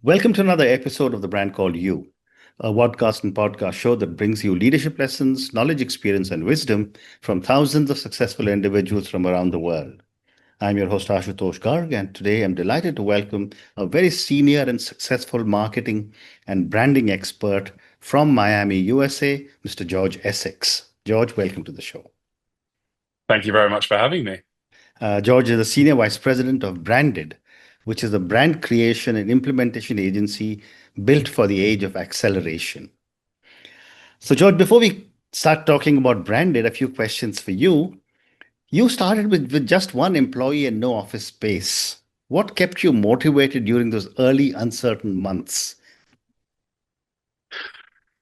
Welcome to another episode of The Brand Called You, a podcast and podcast show that brings you leadership lessons, knowledge, experience, and wisdom from thousands of successful individuals from around the world. I'm your host, Ashutosh Garg, and today I'm delighted to welcome a very senior and successful marketing and branding expert from Miami, USA, Mr. George Essex. George, welcome to the show. Thank you very much for having me. George is the Senior Vice President of Branded, which is a brand creation and implementation agency built for the age of acceleration. So, George, before we start talking about Branded, a few questions for you. You started with just one employee and no office space. What kept you motivated during those early uncertain months?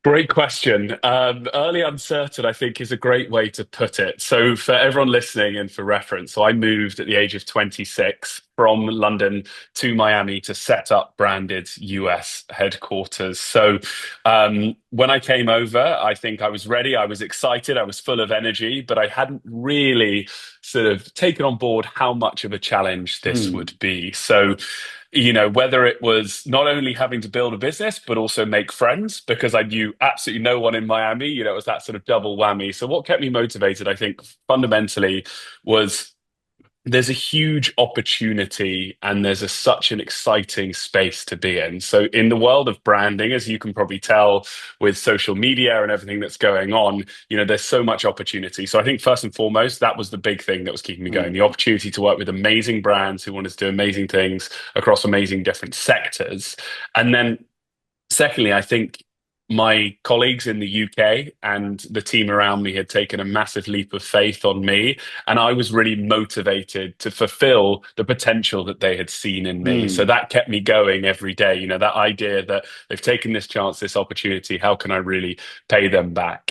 Great question. Early uncertain, I think, is a great way to put it. So, for everyone listening and for reference, so I moved at the age of 26 from London to Miami to set up Branded's US headquarters. When I came over, I think I was ready, I was excited, I was full of energy, but I hadn't really sort of taken on board how much of a challenge this Hmm. would be. Whether it was not only having to build a business, but also make friends, because I knew absolutely no one in Miami, it was that sort of double whammy. So what kept me motivated, I think, fundamentally was there's a huge opportunity and such an exciting space to be in. So in the world of branding, as you can probably tell with social media and everything that's going on, there's so much opportunity. So I think first and foremost, that was the big thing that was keeping me going, the Hmm. opportunity to work with amazing brands who wanted to do amazing things across amazing different sectors. And then secondly, I think my colleagues in the UK and the team around me had taken a massive leap of faith on me, and I was really motivated to fulfill the potential that they had seen in me. So Hmm. that kept me going every day. That idea that they've taken this chance, this opportunity, how can I really pay them back?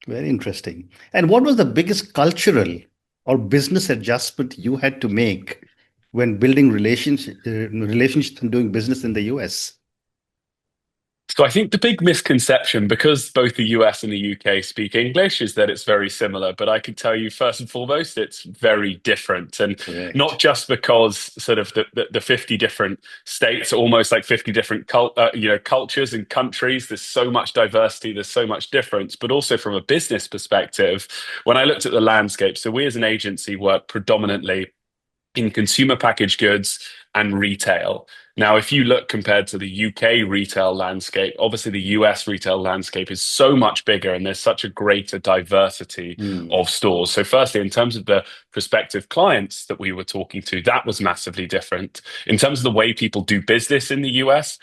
Very interesting. And what was the biggest cultural or business adjustment you had to make when building relationships and doing business in the US? So I think the big misconception, because both the US and the UK speak English, is that it's very similar. But I can tell you first and foremost, it's very different. And not Correct. just because sort of the 50 different states, almost like 50 different cultures and countries, there's so much diversity, there's so much difference, but also from a business perspective, when I looked at the landscape, so we as an agency work predominantly in consumer packaged goods and retail. Now, if you look compared to the UK retail landscape, obviously the US retail landscape is so much bigger and there's such a greater diversity Hmm. of stores. So, firstly, in terms of the prospective clients that we were talking to, that was massively different. In terms of the way people do business in the US,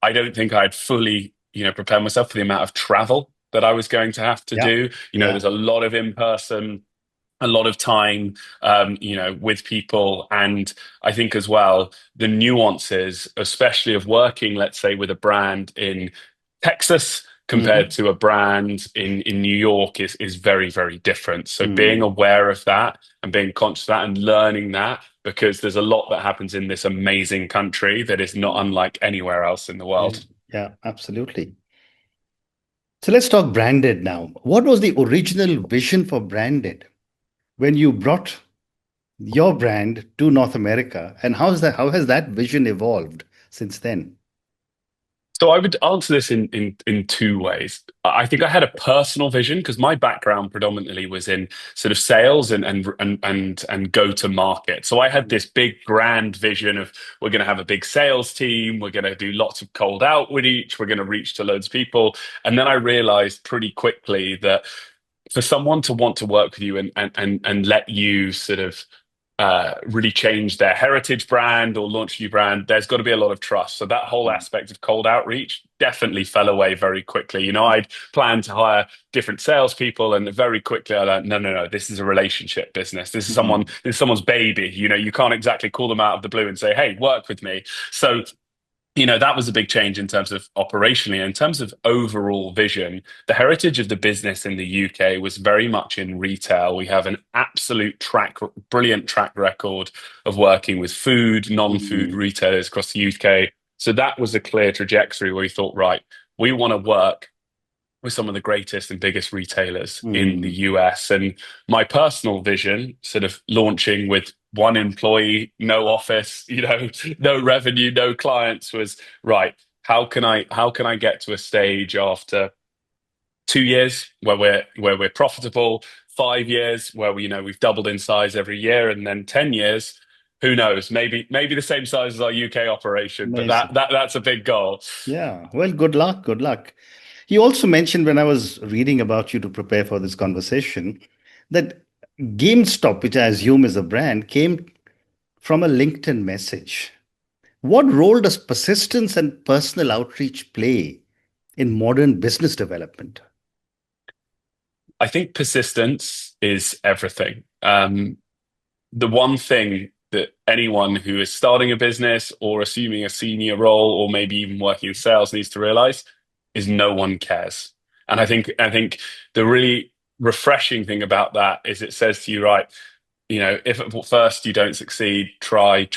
I don't think I'd fully, prepare myself for the amount of travel that I was going to have to Yeah. do. Yeah. There's a lot of in person, a lot of time, with people. And I think as well, the nuances, especially of working, let's say, with a brand in Texas compared Hmm. to a brand in New York is very, very different. So being Hmm. aware of that and being conscious of that and learning that, because there's a lot that happens in this amazing country that is not unlike anywhere else in the Yeah. world. Yeah. Absolutely. So let's talk branded now. What was the original vision for branded when you brought your brand to North America, and how has that vision evolved since then? So I would answer this in two ways. I think I had a personal vision because my background predominantly was in sort of sales and go to market. So I had this big grand vision of we're going to have a big sales team, we're going to do lots of cold outreach, we're going to reach to loads of people. And then I realized pretty quickly that for someone to want to work with you and let you sort of really change their heritage brand or launch a new brand, there's got to be a lot of trust. So that whole aspect of cold outreach definitely fell away very quickly. I'd planned to hire different salespeople, and very quickly I learned, no, no, no, this is a relationship business. Mhm. This is someone's baby. You can't exactly call them out of the blue and say, hey, work with me. So that was a big change in terms of operationally. In terms of overall vision, the heritage of the business in the UK was very much in retail. We have an brilliant track record of working with food, non-food Mhm. retailers across the UK. So that was a clear trajectory where we thought, right, we want to work with some of the greatest and biggest retailers in the Mhm. US. And my personal vision, sort of launching with one employee, no office, no revenue, no clients, was right. How can I get to a stage after 2 years where we're profitable, 5 years where we've doubled in size every year, and then 10 years, who knows? Maybe the same size as our UK operation, but that Amazing. that that's a big goal. Yeah. Well, good luck. Good luck. You also mentioned when I was reading about you to prepare for this conversation that GameStop, which I assume is a brand, came from a LinkedIn message. What role does persistence and personal outreach play in modern business development? I think persistence is everything. The one thing that anyone who is starting a business or assuming a senior role or maybe even working in sales needs to realize is no one cares. And I think the really refreshing thing about that is it says to you, right, if at first you don't succeed, try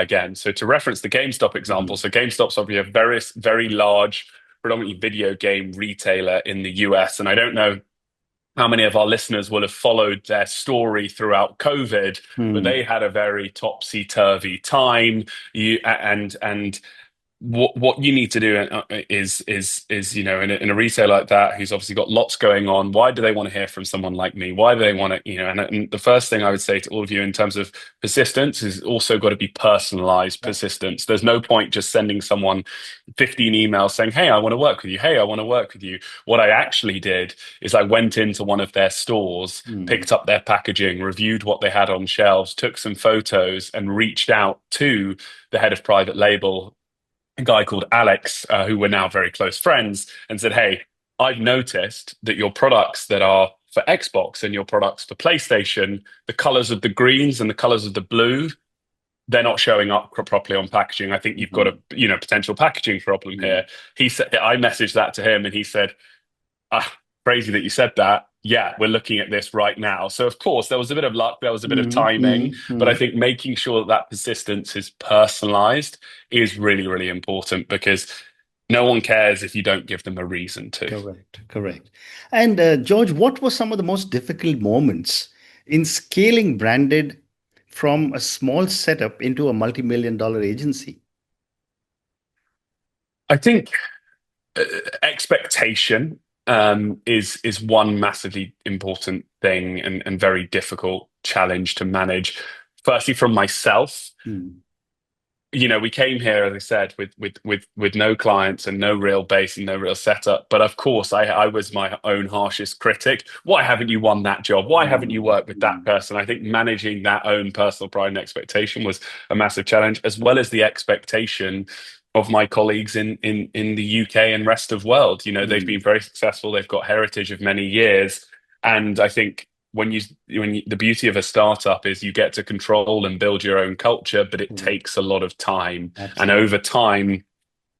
again. So to reference the GameStop example, Mm, so GameStop's obviously a very, very large, predominantly video game retailer in the US. And I don't know how many of our listeners will have followed their story throughout COVID, but mm, they had a very topsy-turvy time. And what you need to do is in a retail like that who's obviously got lots going on, why do they want to hear from someone like me? Why do they want to, and the first thing I would say to all of you in terms of persistence is also got to be personalized yeah. persistence. There's no point just sending someone 15 emails saying, hey, I want to work with you, hey, I want to work with you. What I actually did is I went into one of their stores, Mm, picked up their packaging, reviewed what they had on shelves, took some photos, and reached out to the head of private label, a guy called Alex, who we're now very close friends, and said, hey, I've noticed that your products that are for Xbox and your products for PlayStation, the colors of the greens and the colors of the blue, they're not showing up properly on packaging. I think you've got a mhm, potential packaging problem mm, here. He said, I messaged that to him, and he said, ah, crazy that you said that. Yeah, we're looking at this right now. So, of course, there was a bit of luck, there was a bit of mm, timing, mm, but I mm. think making sure that persistence is personalized is really, really important because no one cares if you don't give them a reason to. Correct, correct. And George, what were some of the most difficult moments in scaling branded from a small setup into a multi-million dollar agency? I think uh, expectation is one massively important thing and very difficult challenge to manage. Firstly, from myself, Mm, we came here, as I said, with no clients and no real base and no real setup. But of course, I was my own harshest critic. Why haven't you won that job? Why haven't you mm, worked with that mm, person? I think managing that own personal pride and expectation was a massive challenge, as well as the expectation of my colleagues in the UK and rest of world. They've been mm, very successful. They've got heritage of many years, and I think the beauty of a startup is you get to control and build your own culture, but it correct. takes a lot of time. And Absolutely. over time,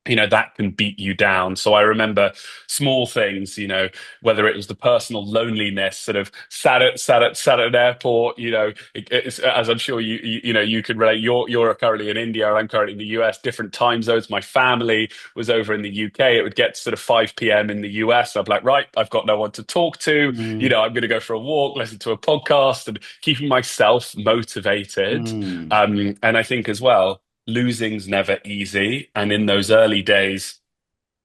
that can beat you down. So I remember small things, whether it was the personal loneliness, sort of sat at an airport, as I'm sure you could relate. You're currently in India, I'm currently in the US, different time zones. My family was over in the UK. It would get to sort of 5 p.m. in the US. I'd be like, right, I've got no one to talk to. Mm, I'm going to go for a walk, listen to a podcast, and keeping myself motivated. mm, And I think as well, losing's never easy. And in those early days,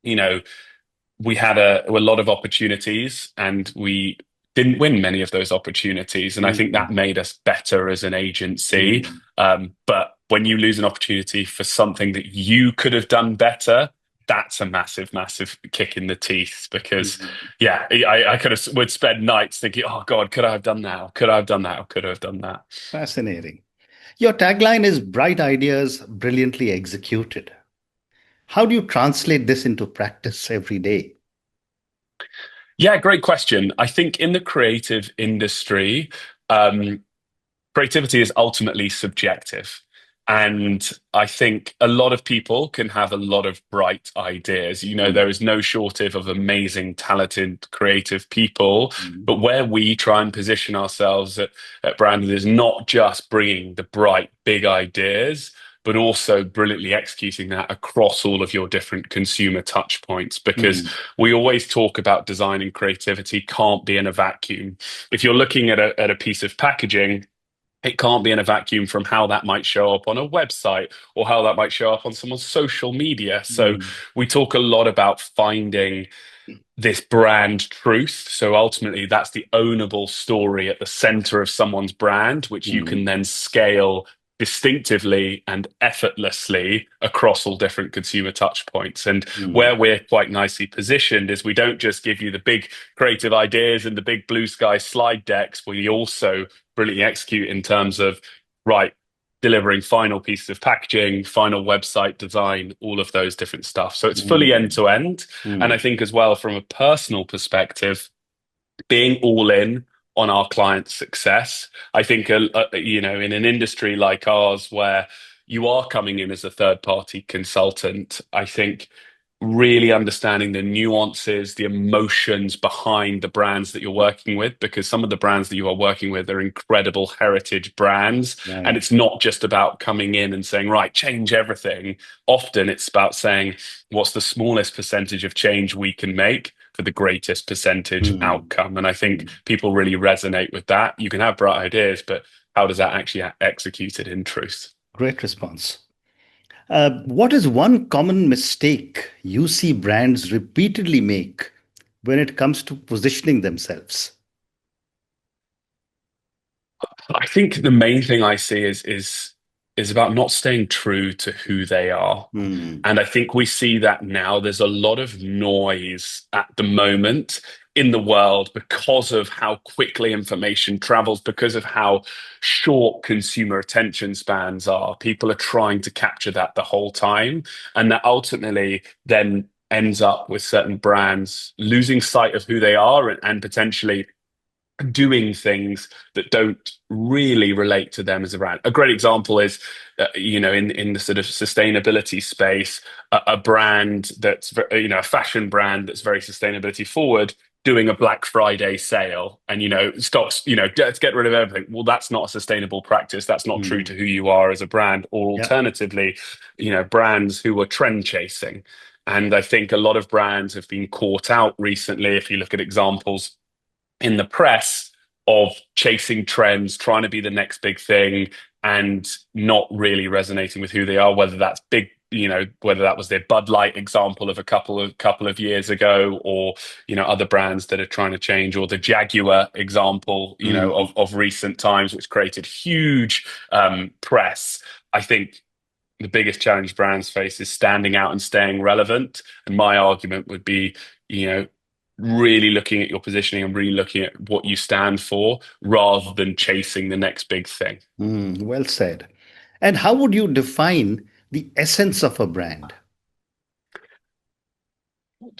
you know, we had a lot of opportunities and we didn't win many of those opportunities. And I think mm, that made us better as an agency. mm, But when you lose an opportunity for something that you could have done better, that's a massive, massive kick in the teeth because, mm. yeah, I would spend nights thinking, oh God, could I have done that? Or could I have done that? Or could I have done that? Fascinating. Your tagline is bright ideas brilliantly executed. How do you translate this into practice every day? Yeah, great question. I think in the creative industry, um, creativity is ultimately subjective. And I think a lot of people can have a lot of bright ideas. Mm, There is no shortage of amazing, talented, creative people. mm, But where we try and position ourselves at Brandon is not just bringing the bright, big ideas, but also brilliantly executing that across all of your different consumer touch points. Because mm, we always talk about design and creativity can't be in a vacuum. If you're looking at a piece of packaging, It can't be in a vacuum from how that might show up on a website or how that might show up on someone's social media. So Mm, we talk a lot about finding this brand truth. So ultimately, that's the ownable story at the center of someone's brand, which you mm, can then scale distinctively and effortlessly across all different consumer touch points. And mm, where we're quite nicely positioned is we don't just give you the big creative ideas and the big blue sky slide decks, we also brilliantly execute in terms of, right, delivering final pieces of packaging, final website design, all of those different stuff. So it's fully end mm, to end. And I mm, think as well, from a personal perspective, being all in on our clients' success. I think, in an industry like ours where you are coming in as a third party consultant, I think really understanding the nuances, the emotions behind the brands that you're working with, because some of the brands that you are working with are incredible heritage brands. And right. it's not just about coming in and saying, right, change everything. Often it's about saying, what's the smallest percentage of change we can make for the greatest percentage Mm, outcome? And I think mm. people really resonate with that. You can have bright ideas, but how does that actually execute it in truth? Great response. What is one common mistake you see brands repeatedly make when it comes to positioning themselves? I think the main thing I see is about not staying true to who they are. Mm, And I think we see that now. There's a lot of noise at the moment in the world because of how quickly information travels, because of how short consumer attention spans are. People are trying to capture that the whole time. And that ultimately then ends up with certain brands losing sight of who they are and potentially doing things that don't really relate to them as a brand. A great example is, in the sort of sustainability space, a brand that's, a fashion brand that's very sustainability forward, doing a Black Friday sale and, stocks, let's get rid of everything. Well, that's not a sustainable practice. That's not true mm, to who you are as a brand. Or yeah. alternatively, brands who are trend chasing. And I think a lot of brands have been caught out recently. If you look at examples in the press of chasing trends, trying to be the next big thing, and not really resonating with who they are, whether that's big, whether that was their Bud Light example of a couple of years ago, or other brands that are trying to change, or the Jaguar example, Mm, of recent times, which created huge press. I think the biggest challenge brands face is standing out and staying relevant. And my argument would be, you know, really looking at your positioning and really looking at what you stand for rather than chasing the next big thing. well said. And how would you define the essence of a brand?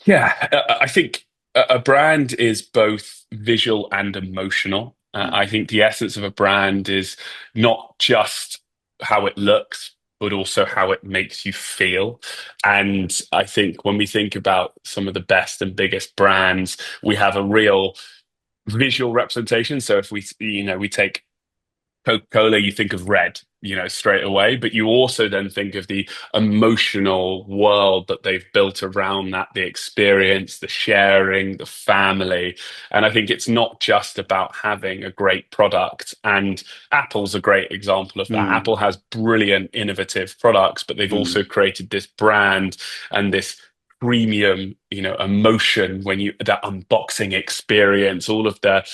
Yeah, I think a brand is both visual and emotional. I Mm, think the essence of a brand is not just how it looks, but also how it makes you feel. And I think when we think about some of the best and biggest brands, we have a real visual representation. So if we take Coca-Cola, you think of red, straight away, but you also then think of the emotional world that they've built around that, the experience, the sharing, the family. And I think it's not just about having a great product. And Apple's a great example of that. mm, Apple has brilliant, innovative products, but they've also mm, created this brand and this premium, emotion when that unboxing experience, all of the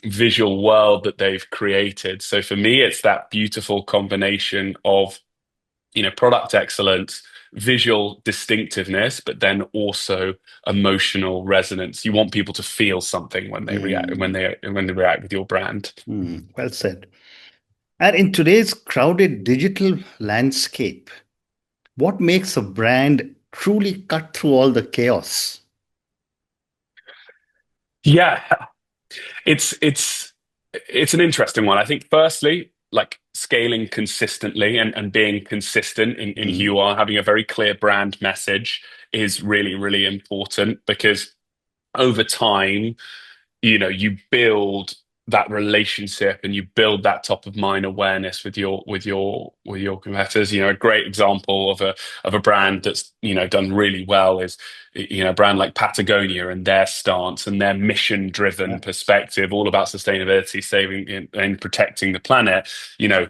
visual world that they've created. So for me, it's that beautiful combination of, product excellence, visual distinctiveness, but then also emotional resonance. You want people to feel something when they react mm, when they react with your brand. well said. And in today's crowded digital landscape, what makes a brand truly cut through all the chaos? Yeah, it's an interesting one. I think firstly, like scaling consistently and being consistent in who Mm, you are, having a very clear brand message is really, really important because over time, you build that relationship and you build that top of mind awareness with your competitors. A great example of a brand that's done really well is a brand like Patagonia and their stance and their mission driven Yeah. perspective, all about sustainability, saving and protecting the planet. you know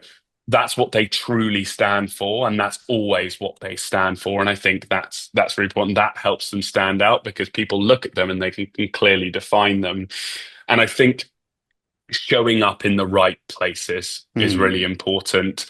that's what they truly stand for, and that's always what they stand for. And I think that's really important. That helps them stand out because people look at them and they can clearly define them. And I think showing up in the right places is really Hmm. important.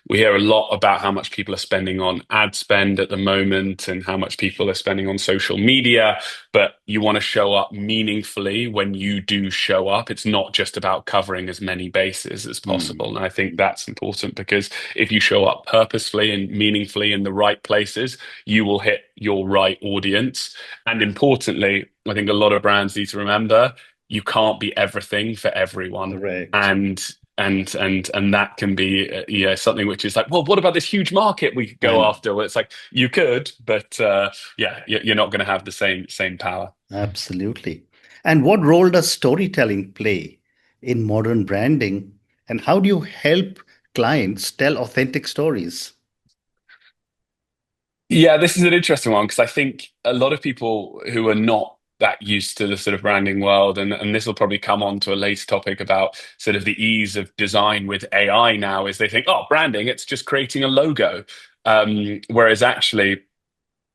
We hear a lot about how much people are spending on ad spend at the moment and how much people are spending on social media, but you want to show up meaningfully when you do show up. It's not just about covering as many bases as possible. Hmm. And I think that's important because if you show up purposefully and meaningfully in the right places, you will hit your right audience. And importantly, I think a lot of brands need to remember you can't be everything for everyone, Correct. and that can be something which is like, well, what about this huge market we could I go know. after? Well, it's like you could, but yeah, you're not going to have the same power. Absolutely. And what role does storytelling play in modern branding? And how do you help clients tell authentic stories? Yeah, this is an interesting one because I think a lot of people who are not that used to the sort of branding world, and this will probably come on to a later topic about sort of the ease of design with AI now, is they think, oh, branding, it's just creating a logo. Whereas actually,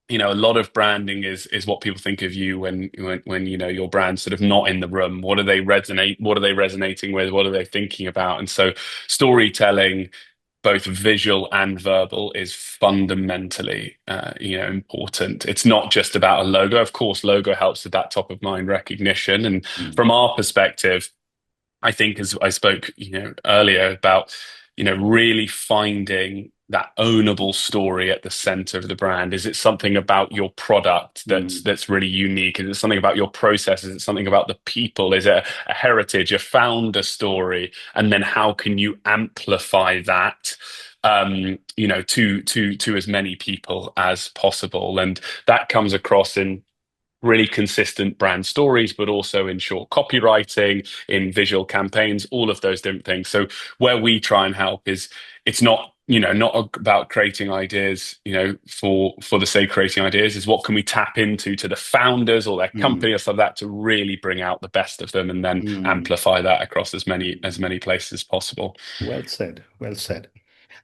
a lot of branding is what people think of you when your brand's sort of not in the room. What are they resonate? What are they resonating with? What are they thinking about? And so storytelling, both visual and verbal, is fundamentally important. It's not just about a logo. Of course, logo helps with that top of mind recognition. And Mm. from our perspective, I think, as I spoke, earlier about, really finding that ownable story at the center of the brand. Is it something about your product Mm. that's really unique? Is it something about your process? Is it something about the people? Is it a heritage, a founder story? And then how can you amplify that? To as many people as possible, and that comes across in really consistent brand stories, but also in short copywriting, in visual campaigns, all of those different things. So where we try and help is it's not about creating ideas, for the sake of creating ideas. Is what can we tap into to the founders or their Mm. company or stuff like that to really bring out the best of them and then Mm. amplify that across as many places as possible. Well said. Well said.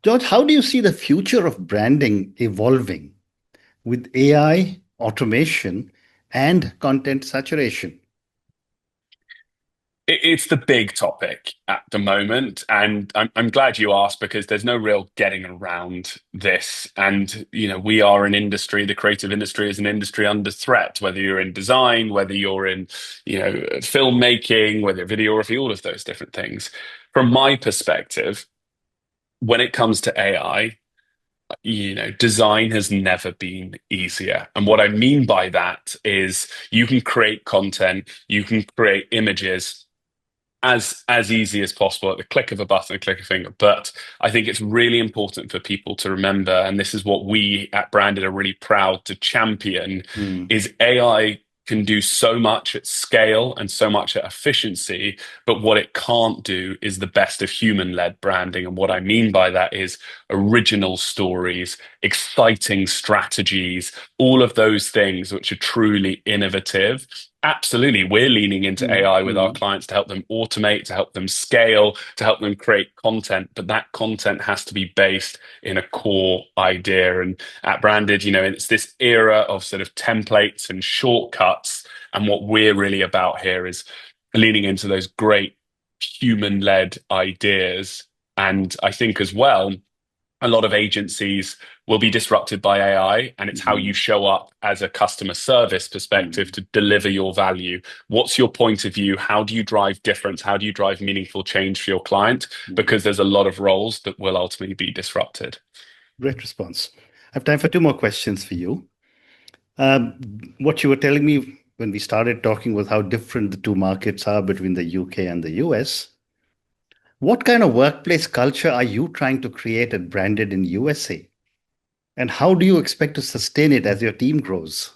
George, how do you see the future of branding evolving with AI, automation, and content saturation? It's the big topic at the moment, and I'm glad you asked because there's no real getting around this. And we are an industry, the creative industry is an industry under threat. Whether you're in design, whether you're in filmmaking, whether videography, all of those different things. From my perspective, when it comes to AI, design has never been easier. And what I mean by that is you can create content, you can create images as easy as possible at the click of a button, a click of a finger. But I think it's really important for people to remember, and this is what we at Branded are really proud to champion, Mm. is AI can do so much at scale and so much at efficiency, but what it can't do is the best of human-led branding. And what I mean by that is original stories, exciting strategies, all of those things which are truly innovative. Absolutely. We're leaning into Mm. AI with our Mm. clients to help them automate, to help them scale, to help them create content. But that content has to be based in a core idea. And at Branded, it's this era of sort of templates and shortcuts. And what we're really about here is leaning into those great human-led ideas. And I think as well, a lot of agencies will be disrupted by AI, and it's how you Mm. show up as a customer service perspective Mm. to deliver your value. What's your point of view? How do you drive difference? How do you drive meaningful change for your client? Mm. Because there's a lot of roles that will ultimately be disrupted. Great response. I have time for two more questions for you. Um, what you were telling me when we started talking was how different the two markets are between the UK and the US. What kind of workplace culture are you trying to create at Branded in USA? And how do you expect to sustain it as your team grows?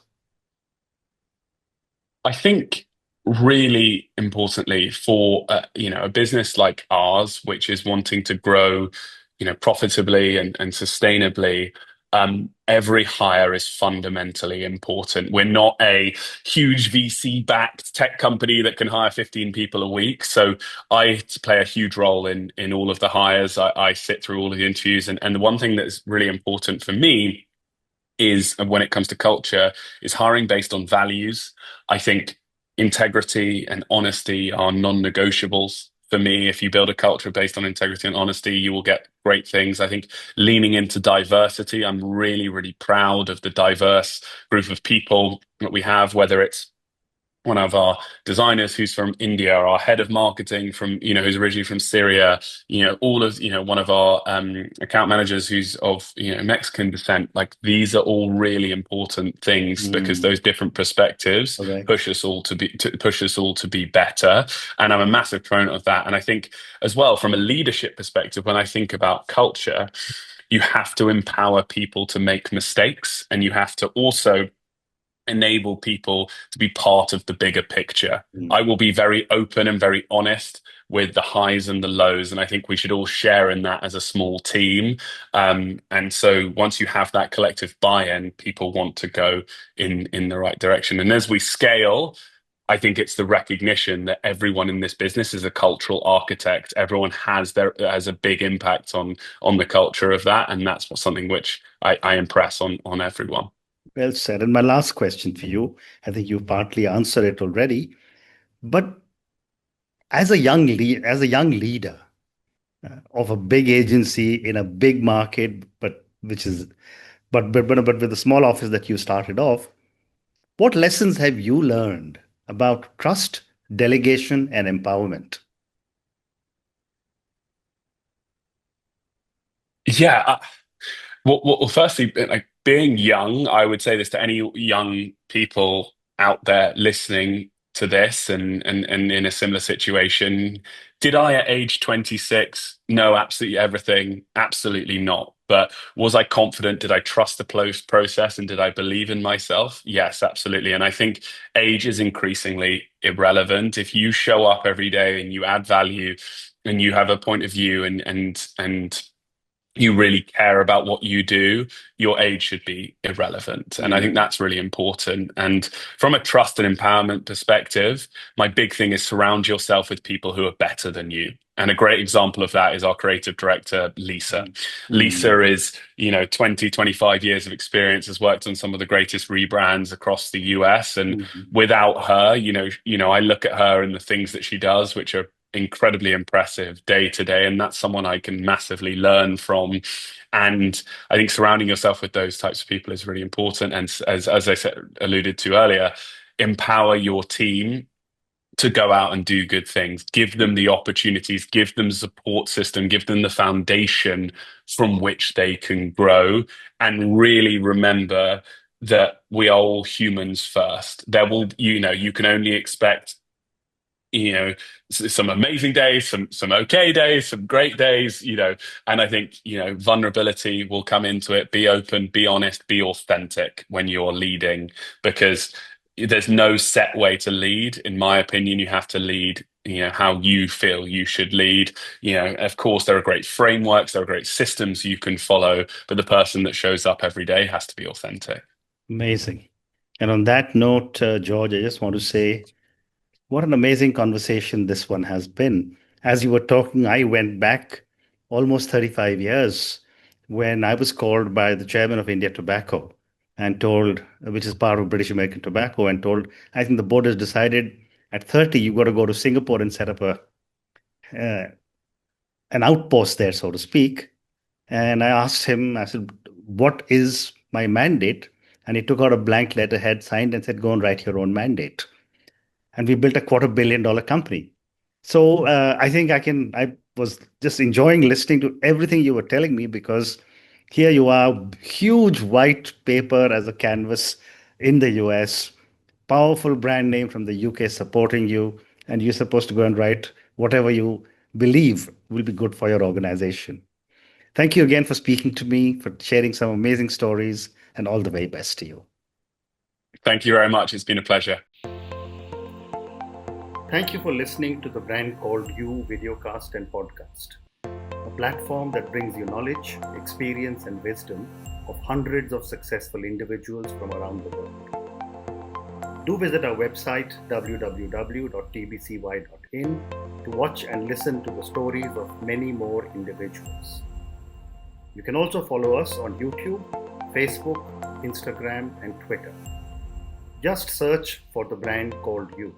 I think really importantly for a business like ours, which is wanting to grow, profitably and sustainably, every hire is fundamentally important. We're not a huge VC-backed tech company that can hire 15 people a week. So I play a huge role in all of the hires. I sit through all of the interviews, and the one thing that's really important for me is when it comes to culture is hiring based on values. I think integrity and honesty are non-negotiables for me. If you build a culture based on integrity and honesty, you will get great things. I think leaning into diversity, I'm really, really proud of the diverse group of people that we have, whether it's one of our designers who's from India, our head of marketing from, who's originally from Syria, all of, one of our account managers who's of, Mexican descent. Like these are all really important things because Mm. those different perspectives Okay. push us all to be better. And I'm a massive proponent of that. And I think as well, from a leadership perspective, when I think about culture, you have to empower people to make mistakes, and you have to also enable people to be part of the bigger picture. Mm. I will be very open and very honest with the highs and the lows, and I think we should all share in that as a small team. And so once you have that collective buy-in, people want to go in the right direction. And as we scale, I think it's the recognition that everyone in this business is a cultural architect. Everyone has a big impact on the culture of that, and that's something which I impress on everyone. Well said. And my last question for you, I think you partly answered it already, but as a young leader of a big agency in a big market, but which is but with the small office that you started off, what lessons have you learned about trust, delegation, and empowerment? Yeah, well, firstly, like being young, I would say this to any young people out there listening to this and in a similar situation. Did I at age 26 know absolutely everything? Absolutely not. But was I confident? Did I trust the process and did I believe in myself? Yes, absolutely. And I think age is increasingly irrelevant. If you show up every day and you add value and you have a point of view and you really care about what you do, your age should be irrelevant. And I think Mm. that's really important. And from a trust and empowerment perspective, my big thing is surround yourself with people who are better than you. And a great example of that is our creative director, Lisa. Mm. Lisa is, 20, 25 years of experience, has worked on some of the greatest rebrands across the US. And Mm. without her, I look at her and the things that she does, which are incredibly impressive day to day, and that's someone I can massively learn from. And I think surrounding yourself with those types of people is really important. And as I said, alluded to earlier, empower your team to go out and do good things. Give them the opportunities, give them support system, give them the foundation from which they can grow, and really remember that we are all humans first. There will, you can only expect some amazing days, some okay days, some great days, and I think, vulnerability will come into it. Be open, be honest, be authentic when you're leading, because there's no set way to lead. In my opinion, you have to lead, how you feel you should lead. Of course, there are great frameworks, there are great systems you can follow, but the person that shows up every day has to be authentic. Amazing. And on that note, George, I just want to say what an amazing conversation this one has been. As you were talking, I went back almost 35 years when I was called by the chairman of India Tobacco and told, which is part of British American Tobacco, and told, I think the board has decided at 30, you've got to go to Singapore and set up uh, an outpost there, so to speak. And I asked him, I said, what is my mandate? And he took out a blank letterhead, signed, and said, go and write your own mandate. And we built a $250 million company. So I was just enjoying listening to everything you were telling me, because here you are, huge white paper as a canvas in the US, powerful brand name from the UK supporting you, and you're supposed to go and write whatever you believe will be good for your organization. Thank you again for speaking to me, for sharing some amazing stories, and all the very best to you. Thank you very much. It's been a pleasure. Thank you for listening to the Brand Called You videocast and podcast, a platform that brings you knowledge, experience, and wisdom of hundreds of successful individuals from around the world. Do visit our website www.tbcy.in to watch and listen to the stories of many more individuals. You can also follow us on YouTube, Facebook, Instagram, and Twitter. Just search for the Brand Called You.